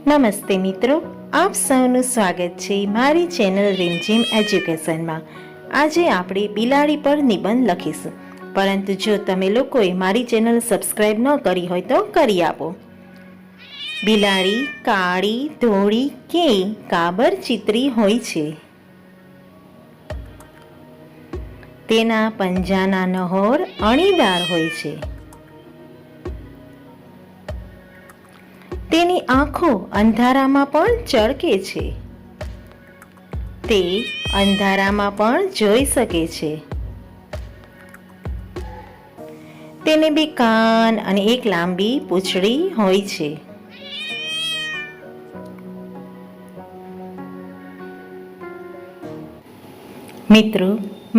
નમસ્તે મિત્રો, આપ સૌનું સ્વાગત છે મારી ચેનલ રીમઝીમ એજ્યુકેશનમાં. આજે આપણે બિલાડી પર નિબંધ લખીશું, પરંતુ જો તમે લોકોએ મારી ચેનલ સબસ્ક્રાઈબ ન કરી હોય તો કરી આપો. બિલાડી કાળી, ધોળી કે કાબર ચિત્રી હોય છે. તેના પંજાના નહોર અણીદાર હોય છે. તેની આંખો અંધારામાં પણ ચળકે છે. તે અંધારામાં પણ જોઈ શકે છે. તેને બે કાન અને એક લાંબી પૂંછડી હોય છે. મિત્રો,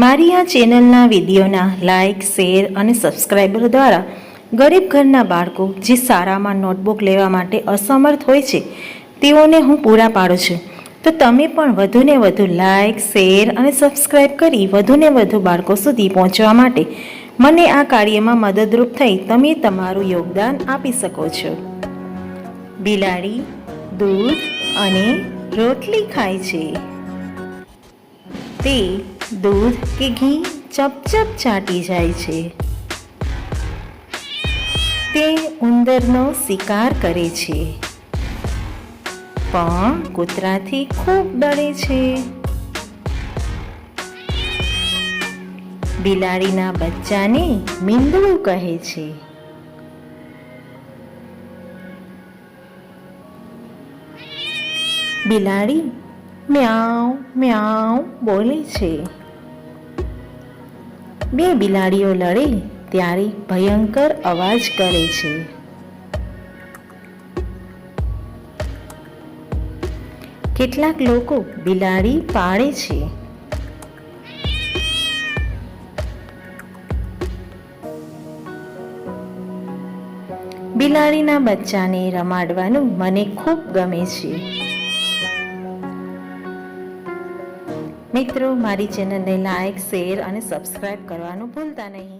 મારી આ ચેનલના વિડીયોના લાઇક, શેર અને સબસ્ક્રાઈબર દ્વારા ગરીબ ઘરના બાળકો જે શાળામાં નોટબુક લેવા માટે અસમર્થ હોય છે તેઓને હું પૂરા પાડું છું. તો તમે પણ વધુને વધુ લાઇક, શેર અને સબસ્ક્રાઈબ કરી વધુને વધુ બાળકો સુધી પહોંચવા માટે મને આ કાર્યમાં મદદરૂપ થઈ તમે તમારું યોગદાન આપી શકો છો. બિલાડી દૂધ અને રોટલી ખાય છે. તે દૂધ કે ઘી ચપચપ ચાટી જાય છે. તે ઉંદરનો શિકાર કરે છે, પણ કૂતરાથી ખૂબ ડરે છે. બિલાડીના બચ્ચાને મીંદડું કહે છે. બિલાડી મ્યાઉ મ્યાઉ બોલે છે. બે બિલાડીઓ લડે ત્યારે ભયંકર અવાજ કરે છે. કેટલાક લોકો બિલાડી પાળે છે. બિલાડીના બચ્ચાને રમાડવાનું મને ખૂબ ગમે છે. મિત્રો, મારી ચેનલને લાઇક, શેર અને સબસ્ક્રાઈબ કરવાનું ભૂલતા નહીં.